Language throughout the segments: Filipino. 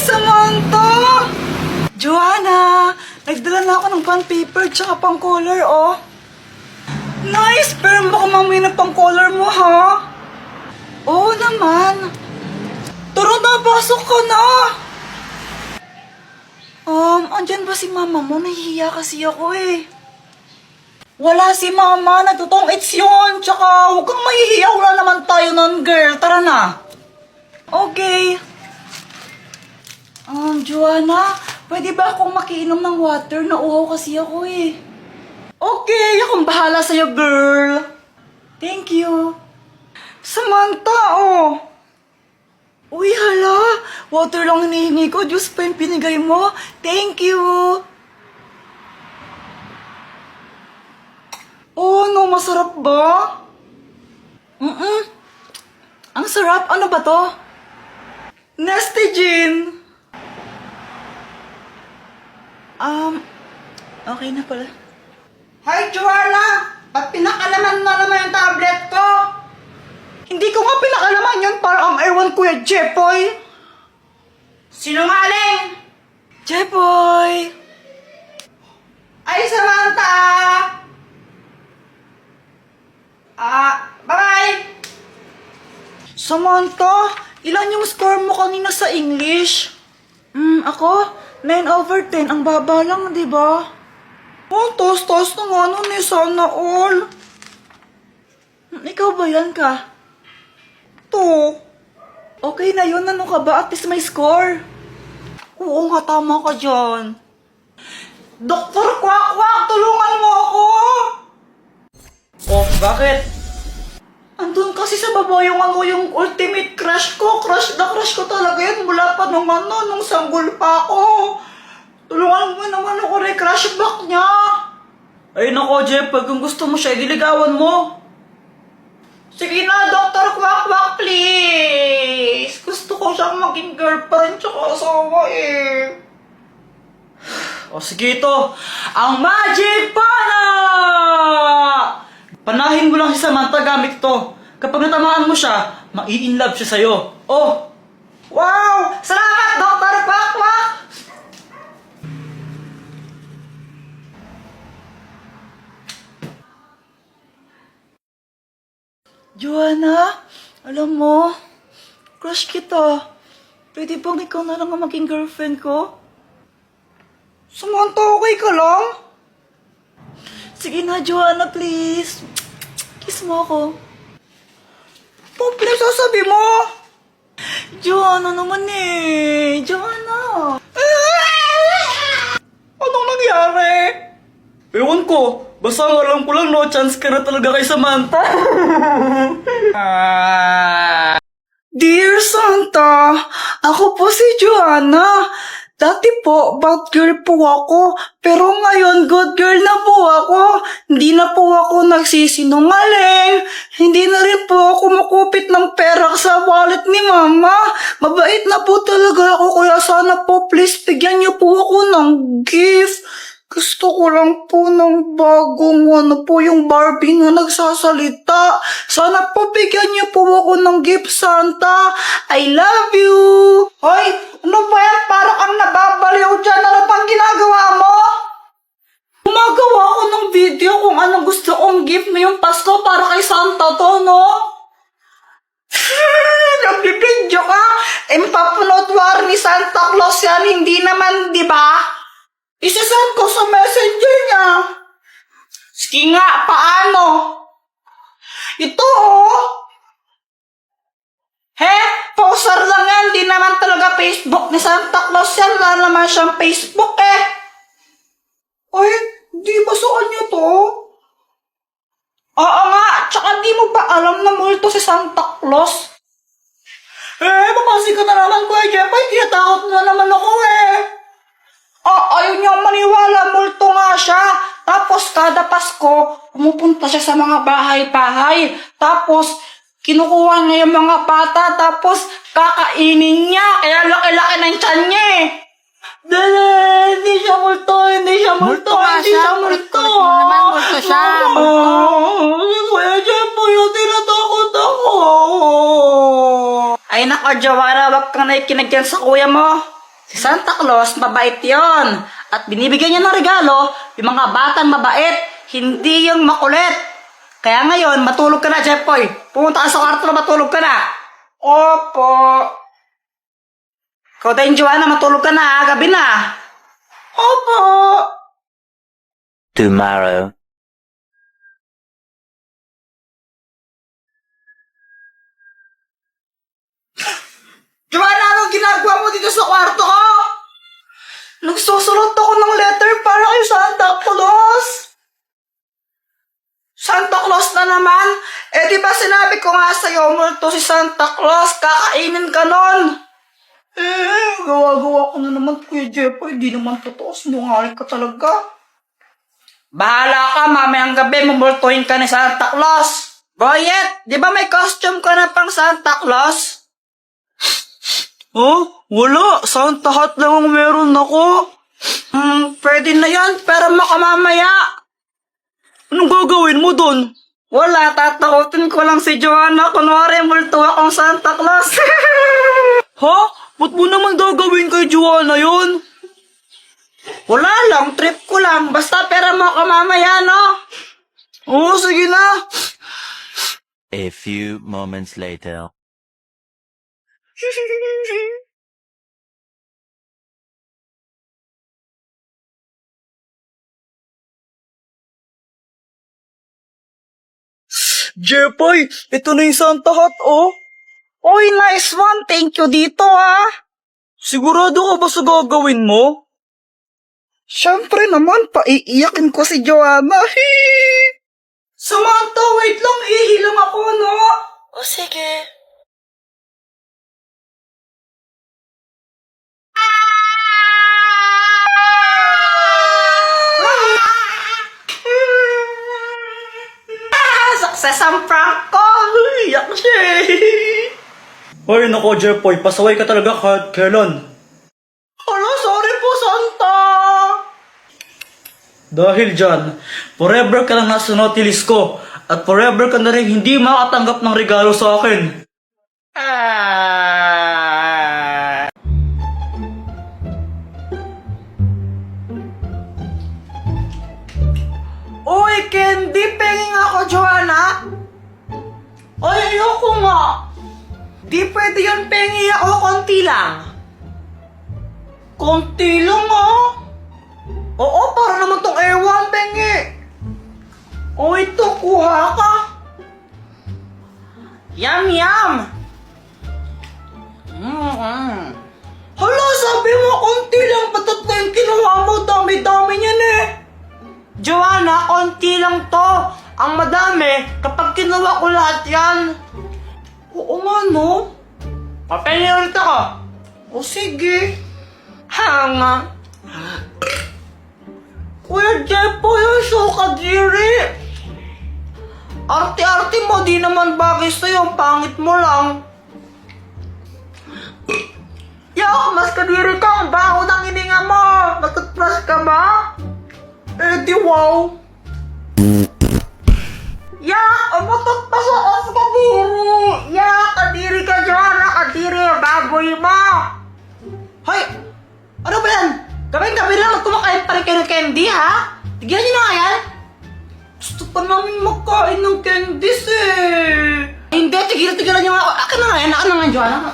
Samantha! Joanna! Nagdala na ako ng bond paper tsaka pang color, oh. Nice! Pero baka mamaya na pang color mo, ha? Oo naman. Tara na, pasok ka na! Andyan ba si mama mo? Nahihiya kasi ako, eh. Wala si mama, nagtutong-its yun. Tsaka, huwag kang mahihiya. Wala naman tayo nun, girl. Tara na. Okay. Joanna, pwede ba akong makiinom ng water? Nauhaw kasi ako, eh. Okay, akong bahala sa'yo, girl. Thank you. Samantha, oh. Uy, hala. Water lang hinihingi ko. Diyos pa yung pinigay mo. Thank you. Oh, no, masarap ba? Ang sarap. Ano ba to? Nestigin. Okay na pala. Hi, Joanna! Ba't pinakalaman mo naman yung tablet ko? Hindi ko nga pinakalaman yun para ang ewan Kuya Jepoy. Sinungaling! Jepoy! Ay, Samantha! Bye-bye! Samantha, ilan yung score mo kanina sa English? Ako? 9/10. Ang baba lang, di ba? Oh, taas-taas na nga nun eh. Sana all. Ikaw ba yan ka? To. Okay na yun. Ano ka ba? At least may score. Oo nga, tama ka dyan. Dr. Kwak-Kwak, tulungan mo ako! Oh, bakit? Andun kasi sa baba yung ultimate crush ko. Crush na crush ko talaga yun. Mula pa nung sanggol pa ako. Tulungan mo naman ako crush back niya. Ay nako, Jeff, kung gusto mo siya, diligawan mo. Sige na, Dr. Kwak-Kwak, please. Gusto ko siyang maging girlfriend tsaka asawa eh. O sige ito, ang Magic Pana! Panahin mo lang si Samantha gamit ito. Kapag natamaan mo siya, mai-inlove siya sa'yo. Oh! Wow! Salamat, Dr. Kwak-Kwak! Joanna, alam mo, crush kita. Pwede bang ikaw na lang ang maging girlfriend ko? Samantha, okay ka lang? Sige na, Joanna, please. Kiss mo ako. Please, sasabi mo. Joanna naman eh. Joanna. Anong nangyari? Ewan ko. Basta ang alam ko lang, no chance ka na talaga kay Samantha. Dear Santa, ako po si Joanna. Dati po, bad girl po ako. Pero ngayon, good girl na po ako. Hindi na po ako nagsisinungaling. Hindi na rin po ako makupit ng pera sa wallet ni Mama. Mabait na po talaga ako. Kaya sana po, please, bigyan niyo po ako ng gift. Gusto ko lang po ng bagong yung Barbie na nagsasalita. Sana po bigyan niyo po ako ng gift, Santa. I love you! Hoy, ano ba yan? Para kang nababaliw dyan. Ano pang ginagawa mo? Gumagawa ako ng video kung anong gusto kong gift ngayong Pasko para kay Santa to, no? Nagbibidyo ka? Papunod war ni Santa Claus yan. Hindi naman, di ba? Isasend ko sa messenger niya. Sige nga, paano? Ito oh. Poster lang yan. Di naman talaga Facebook ni Santa Claus yan. Wala naman siyang Facebook eh. Ay, di ba sa kanya to? Oo nga, tsaka di mo ba alam na multo si Santa Claus? Mamasi ka na naman, Kuya Jeff. Ay, tinatakot na naman ako eh. Ayaw niya maniwala, multo nga siya. Tapos kada Pasko, pumupunta siya sa mga bahay-bahay. Tapos, kinukuha niya yung mga bata. Tapos, kakainin niya. Kaya laki-laki ng tiyan niya eh. Hindi siya multo, hindi siya multo. Hindi siya multo. naman, multo siya. Kuya Jeff, yung tinatakot ako. Ay nako, Joanna, wag kang nakikinig yan sa kuya mo. Si Santa Claus, mabait yon. At binibigyan niya ng regalo, yung mga batang mabait, hindi yung makulit. Kaya ngayon, matulog ka na, Jeffoy. Pumunta ka sa kwarto na matulog ka na. Opo. Ikaw din, Joanna, matulog ka na, gabi na. Opo. Tomorrow. Joanna, anong ginagawa mo dito sa kwarto ko? Nagsusulot ako ng letter para kay Santa Claus. Santa Claus na naman? Eh di ba sinabi ko nga sa'yo, multo si Santa Claus, kakainin ka nun. Gawa-gawa ko na naman, Kuya Jeffoy, di naman totoo, sinungaling ka talaga. Bahala ka, mamayang gabi, mumultuhin ka ni Santa Claus. Boyet, di ba may costume ka na pang Santa Claus? Oh, wala. Santa hat lang ang meron ako. Pwede na yan, pero makamamaya. Anong gagawin mo dun? Wala, tatakutin ko lang si Joanna. Kunwari, multo akong Santa Claus. Ha? Ba't mo naman gagawin kay Joanna yun? Wala lang, trip ko lang. Basta pera mo kamamaya, no? Oo, sige na. A few moments later. Jeffoy, ito na yung Santa hat, oh. Oy, nice one. Thank you dito, ah. Sigurado ka ba sa gagawin mo? Siyempre naman, paiiyakin ko si Joanna. Samantha, wait lang. Ihilang ako, no? O, sige. Success ang prank ko! Iyak siya eh! Ay, nako Jeffoy, pasaway ka talaga kahit kailan. Hala, sorry po, Santa! Dahil dyan, forever ka lang nasa notice ko at forever ka na rin hindi makatanggap ng regalo sa akin. Uy, candy! Penging ako, Joanna! Ay, ayoko nga! Di pwede yun, pengi ako, konti lang. Konti lang, ah? Oo, para naman tong ewan, pengi. O, ito, kuha ka. Yum, yum! Hala, sabi mo, konti lang, patat na yung kinuha mo, dami-dami niyan eh. Joanna, konti lang to. Ang madami, kapag kinuha ko lahat yan. Oo nga, no? Papel ulit ako. O sige. Hanga. Kuya Jeffoy, yung kadiri. Arte-arte mo, di naman bagay sa'yo. Ang pangit mo lang. Yak, mas kadiri ka. Ang baho ng hininga mo. Nagtutbrush ka ba? Eh di wow. Yak, umutot pa sa as kadiri. Yak, kadiri ka dyan. Kadiri, baboy mo. Hoy, ano ba yan? Gabi-gabi lang kumakain pa rin kayo ng candy, ha? Tigyan nyo na nga yan. Gusto pa namin magkain ng candies, eh. Hindi, tigilan nyo nga. Akin na nga yan, akin na nga, Joanna.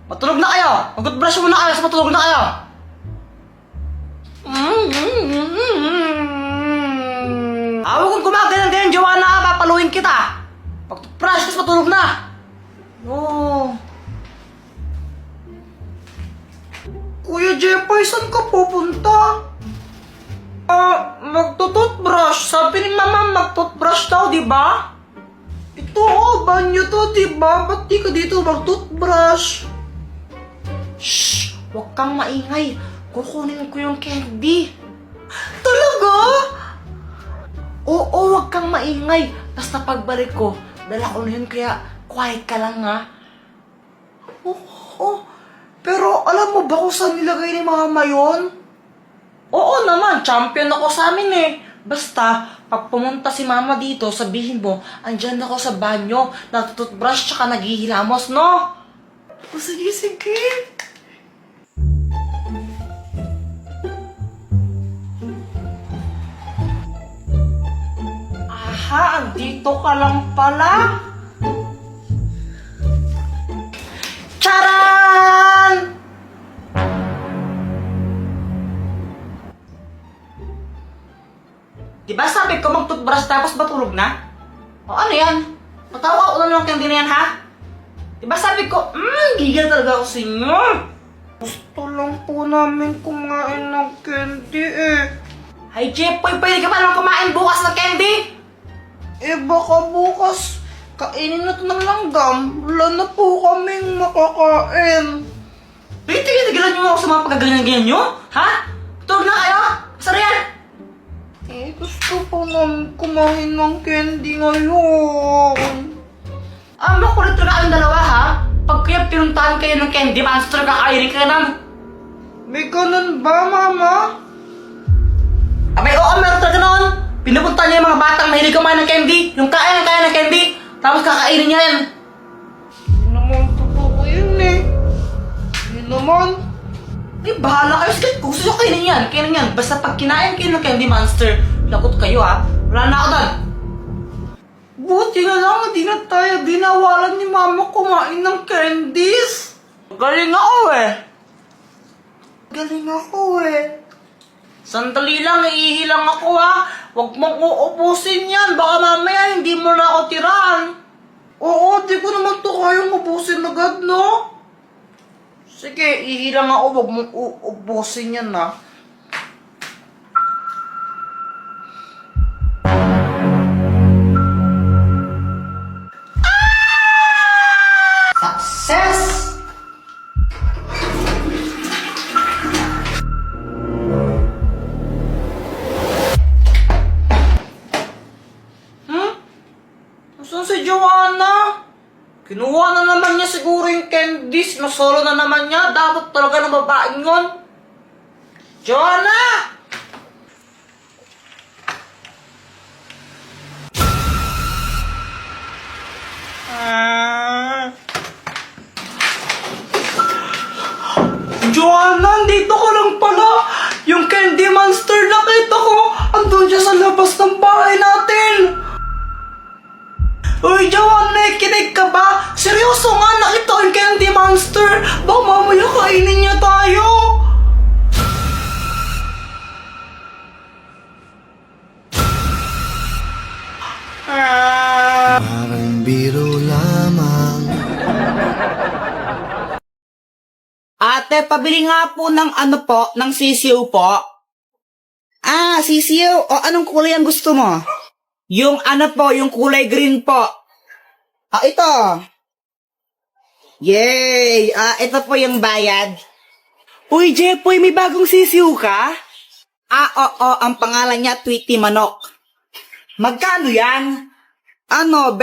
Matulog na kayo. Mag-brush muna kayo, matulog na kayo. Huwag kong gumagano'n, Joanna, papaluin kita. Pag-brush, tapos matulog na. Oh. Kuya Jeffoy, saan ka pupunta? Magtututbrush. Sabi ni Mama, magtutbrush daw, di ba? Ito, banyo to, di ba? Ba't di ka dito magtutbrush? Shh! Huwag kang maingay. Kukunin ko yung candy. Talaga? Oo, huwag kang maingay. Basta pagbalik ko, dala ko na yun, kaya quiet ka lang, ha? Oo. Pero alam mo ba kung saan nilagay ni Mama yun? Oo naman, champion ako sa amin eh. Basta, pag pumunta si Mama dito, sabihin mo, andyan ako sa banyo, natututbrush tsaka naghihilamos, no? O sige, sige. dito ka lang pala. Charan! Diba sabi ko mag-toothbrush tapos matulog na? O ano yan? Matawa ko na lang candy na yan, ha? Diba sabi ko, gigil talaga ako sa inyo. Gusto lang po namin kumain ng candy eh. Ay, Jepoy, pwede ka pa lang kumain bukas ng candy? Eh, baka bukas kainin na ito ng langgam. Wala na po kaming makakain. Wait, tigilan niyo ako sa mga pagkaganyan-ganyan niyo? Ha? Tulog na kayo? Saan yan? Eh, gusto po namin kumain ng candy ngayon. Makulit talaga ang dalawa, ha? Pag kaya pinuntahan kayo ng candy, monster, kakainin ka na. May ganun ba, Mama? Abay, oo, meron talaga noon. Pinupunta niya yung mga batang mahilig kumain ng candy. Yung kaya ng candy. Tapos kakainin niya yan. Hindi naman totoo yun eh. Hindi naman. Eh, bahala kayo. Sige, kung gusto nyo kainin yan, kainin yan. Basta pag kinain kayo ng candy monster, lagot kayo ha. Wala na ako doon. Buti na lang, hindi na tayo dinawalan ni Mama kumain ng candies. Galing ako eh. Galing ako eh. Sandali lang, iihilang ako ha. Huwag mong uubusin yan. Baka mamaya hindi mo na ako tirahan. Oo, di ko naman to kayang ubusin agad, no? Sige, ihilang ako. Huwag mong uubusin yan ha. Success! Saan si Joanna? Kinuha na naman niya siguro yung candies. Nasolo na naman niya. Dapat talaga ng babaeng yun. Joanna! Joanna, dito ka lang pala. Yung candy monster nakita ko. Andun siya sa labas ng bahay natin. Uy, Joanna, nakikinig ka ba? Seryoso nga, nakita ko yung candy monster. Baka mamaya kainin niya tayo. Parang biro lamang. Ate, pabili nga po ng ng sisiw po. Sisiw. O, anong kulay ang gusto mo? Yung yung kulay green po. Ito. Yay! Ito po yung bayad. Uy, Jepoy, may bagong sisiw ka? Oo, ang pangalan niya Tweety Manok. Magkano yan? 20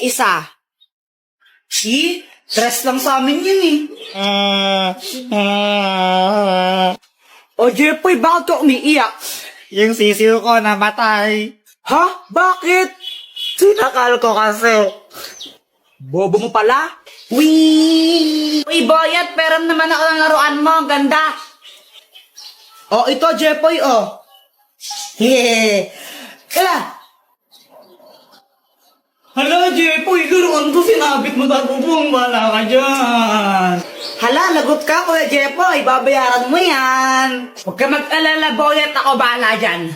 isa. Si? Dress lang sa amin yun eh. O, Jepoy, bakit ka umiiyak? Yung sisiw ko namatay. Ha? Bakit? Sinakal ko kasi. Bobo mo pala? Uy, Boyat, pero naman ako ng laruan mo. Ang ganda. Ito, Jepoy, Yeah. Hala, Jepoy, laruan ko. Sinabit mo na bubong. Wala ka dyan. Hala, lagot ka, Kuya Jepoy. Babayaran mo yan. Huwag ka mag-alala, Boyat. Ako bahala dyan.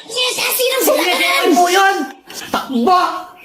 Sino sila? Huwag na Jepoy po yun. Takbo!